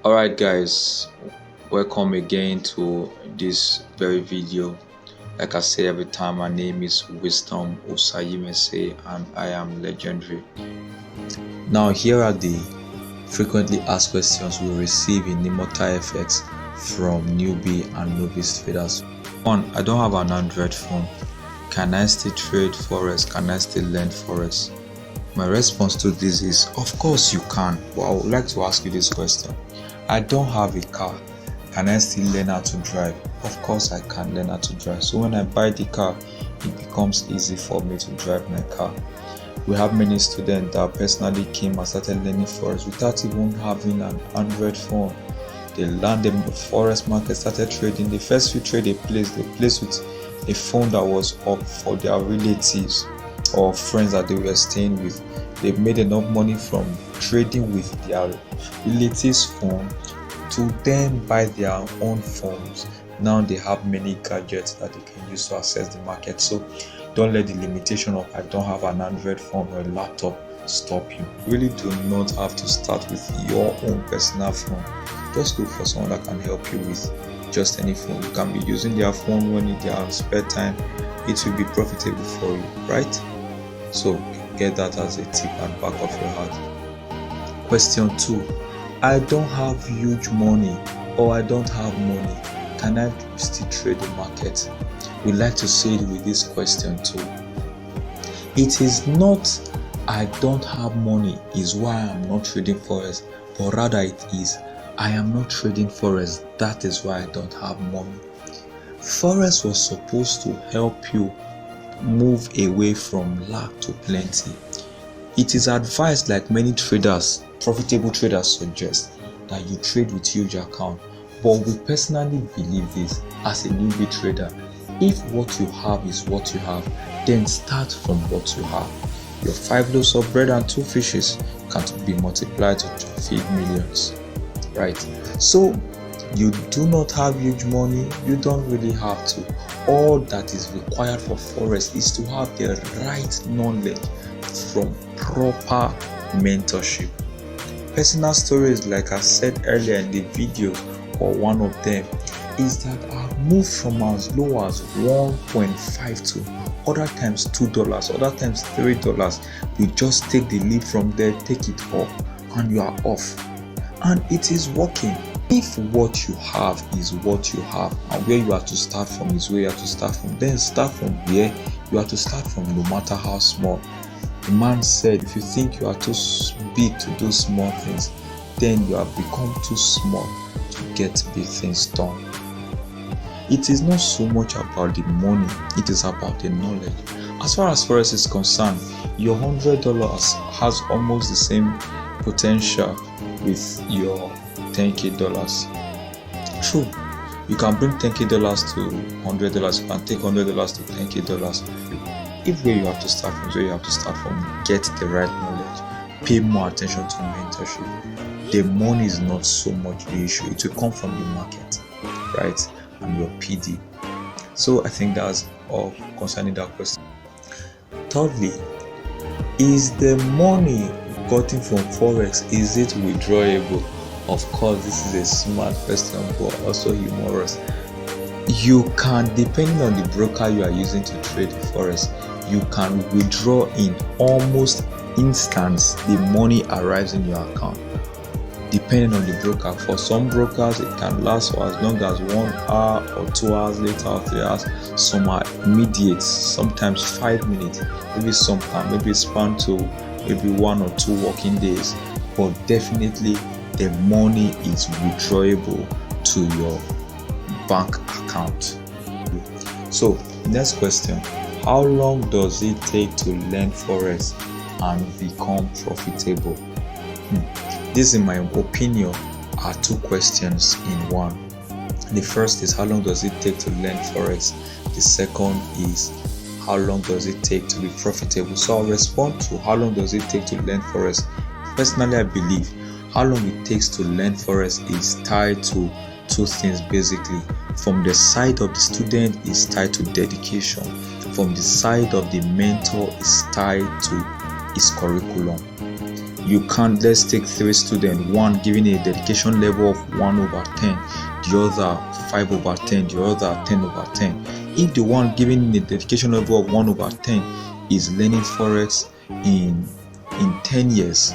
Alright guys, welcome again to this very video. Like I say every time, my name is Wisdom Osayimese and I am legendary. Now here are the frequently asked questions we receive in Immortal FX from newbie and novice traders. 1. I don't have an Android phone. Can I still trade forex? Can I still learn forex? My response to this is, of course you can, but I would like to ask you this question. I don't have a car. Can I still learn how to drive? Of course I can learn how to drive. So when I buy the car, it becomes easy for me to drive my car. We have many students that personally came and started learning forex without even having an Android phone. They learned the forex market, started trading. The first few trade they placed with a phone that was up for their relatives or friends that they were staying with. They made enough money from trading with their relatives' phone to then buy their own phones. Now they have many gadgets that they can use to access the market. So don't let the limitation of I don't have an Android phone or a laptop stop you. You really do not have to start with your own personal phone. Just look for someone that can help you with just any phone. You can be using their phone when they are spare time. It will be profitable for you, right? So get that as a tip at back of your heart. Question 2. I don't have huge money or I don't have money. Can I still trade the market? We like to say it with this question too. It is not I don't have money is why I'm not trading forex, but rather it is I am not trading forex, that is why I don't have money. Forex was supposed to help you move away from lack to plenty. It is advised, like many traders, profitable traders suggest, that you trade with huge account. But we personally believe this as a newbie trader. If what you have is what you have, then start from what you have. Your 5 loaves of bread and 2 fishes can be multiplied to feed millions, right? So you do not have huge money, you don't really have to. All that is required for forex is to have the right knowledge from proper mentorship. Personal stories, like I said earlier in the video, or one of them, is that I've moved from as low as 1.5 to other times $2, other times $3. We just take the leap from there, take it up, and you are off. And it is working. If what you have is what you have and where you are to start from is where you are to start from, then start from where you are to start from, no matter how small. The man said, if you think you are too big to do small things, then you have become too small to get big things done. It is not so much about the money, it is about the knowledge. As far as forex is concerned, your $100 has almost the same potential with your $10K. True, you can bring $10K to $100, you can take $100 to $10K. If where you have to start from is where you have to start from, get the right knowledge, pay more attention to mentorship. The money is not so much the issue, it will come from the market, right? And your PD. So I think that's all concerning that question. Thirdly, is the money gotten from forex, is it withdrawable? Of course, this is a smart question, but also humorous. You can, depending on the broker you are using to trade forex, you can withdraw in almost instance. The money arrives in your account, depending on the broker. For some brokers, it can last for as long as 1 hour or 2 hours later or 3 hours. Some are immediate, sometimes 5 minutes. Maybe some can maybe span to maybe 1 or 2 working days. But definitely the money is withdrawable to your bank account. So next question, how long does it take to learn forex and become profitable? This, in my opinion, are 2 questions in one. The first is, how long does it take to learn forex? The second is, how long does it take to be profitable? So I'll respond to how long does it take to learn forex. Personally, I believe how long it takes to learn forex is tied to 2 things basically. From the side of the student is tied to dedication. From the side of the mentor is tied to his curriculum. You can't. Let's take 3 students, one giving a dedication level of 1/10, the other 5/10, the other 10/10. If the one giving a dedication level of 1/10 is learning forex in 10 years,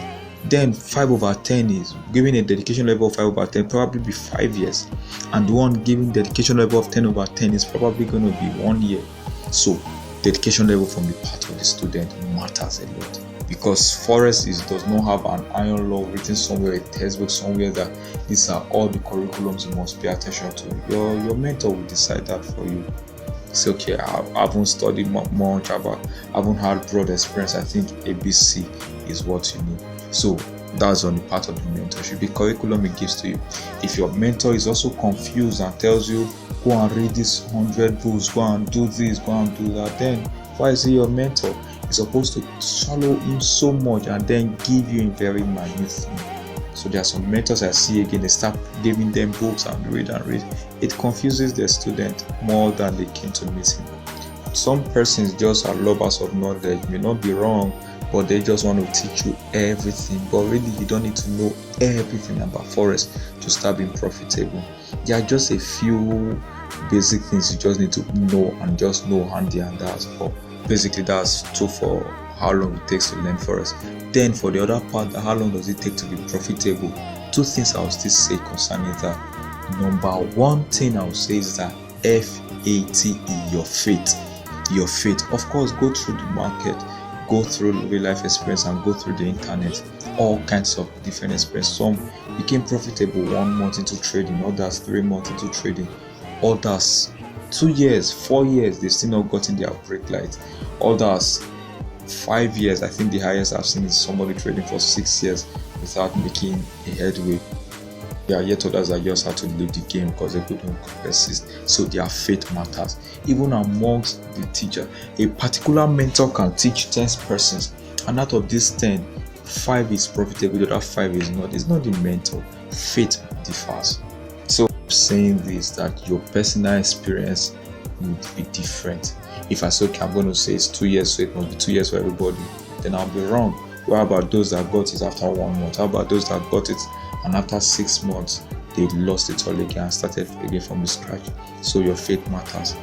then 5/10 is giving a dedication level of 5/10, probably be 5 years, and the one giving dedication level of 10/10 is probably going to be 1 year. So dedication level from the part of the student matters a lot, because forex does not have an iron law written somewhere, a textbook somewhere that these are all the curriculums you must pay attention to. Your mentor will decide that for you. It's okay, I haven't studied much, I haven't had broad experience, I think ABC is what you need. So that's on the part of the mentorship, the curriculum it gives to you. If your mentor is also confused and tells you, go and read this 100 books, go and do this, go and do that, then why is he your mentor? He's supposed to swallow in so much and then give you in very minute thing. So there are some mentors I see again, they start giving them books and read. It confuses the student more than they came to meet him. Some persons just are lovers of knowledge, may not be wrong, but they just want to teach you everything. But really, you don't need to know everything about forex to start being profitable. There are just a few basic things you just need to know, and just know handy, and that's all. Basically, that's true for how long it takes to learn forex. Then for the other part, how long does it take to be profitable? 2 things I will still say concerning that. Number 1 thing I will say is that FATE, your faith. Your faith. Of course, go through the market, go through real life experience, and go through the internet. All kinds of different experience. Some became profitable 1 month into trading, others 3 months into trading, others 2 years, 4 years, they've still not gotten their brake light, others 5 years. I think the highest I've seen is somebody trading for 6 years without making a headway. There are yet others that just had to leave the game because they couldn't persist. So their faith matters. Even amongst the teacher, a particular mentor can teach 10 persons, and out of these 10, 5 is profitable, the other 5 is not. It's not the mentor. Faith differs. So I'm saying this, that your personal experience would be different. If I say, okay, I'm going to say it's 2 years, so it must be 2 years for everybody, then I'll be wrong. What about those that got it after 1 month? How about those that got it and after 6 months they lost it all again and started again from the scratch? So your faith matters.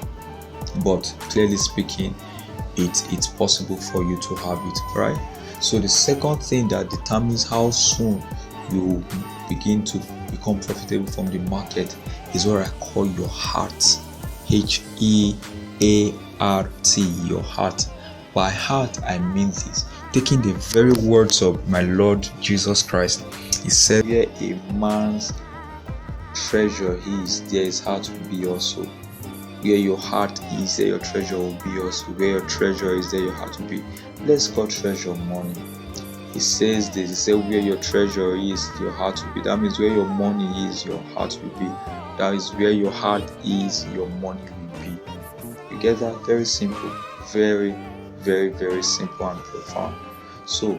But clearly speaking, it's possible for you to have it, right? So the second thing that determines how soon you begin to become profitable from the market is what I call your heart. HEART, your heart. By heart, I mean this. Taking the very words of my Lord Jesus Christ, he said, where a man's treasure is, there his heart will be also. Where your heart is, there your treasure will be also. Where your treasure is, there your heart will be. Let's God treasure money. He says this, he said, where your treasure is, your heart will be. That means where your money is, your heart will be. That is where your heart is, your money will be. You get that? Very simple. Very, very, very simple and profound. So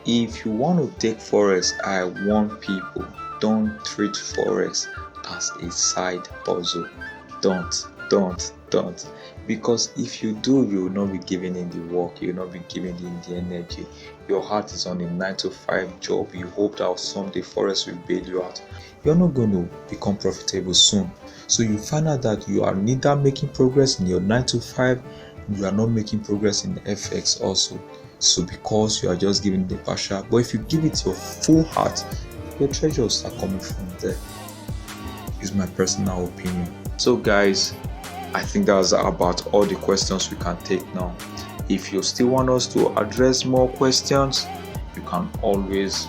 if you want to take forex, I warn people, don't treat forex as a side hustle. Don't. Because if you do, you will not be giving in the work, you will not be giving in the energy. Your heart is on a 9-to-5 job. You hope that someday forex will bail you out. You're not going to become profitable soon. So you find out that you are neither making progress in your 9-to-5, you are not making progress in FX also. So because you are just giving the partial, but if you give it your full heart, your treasure will start coming from there. Is my personal opinion. So guys, I think that's about all the questions we can take now. If you still want us to address more questions, you can always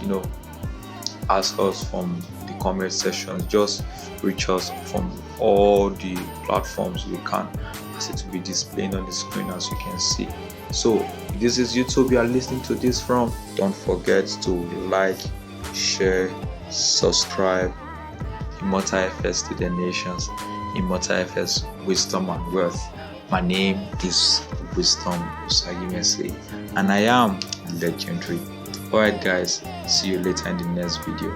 ask us from the comment section. Just reach us from all the platforms we can, as it will be displaying on the screen as you can see. So this is YouTube you are listening to this from. Don't forget to like, share, subscribe. Immortal FS to the nations. Immortal FS, wisdom and wealth. My name is Wisdom Usagimese, and I am legendary. Alright guys, see you later in the next video.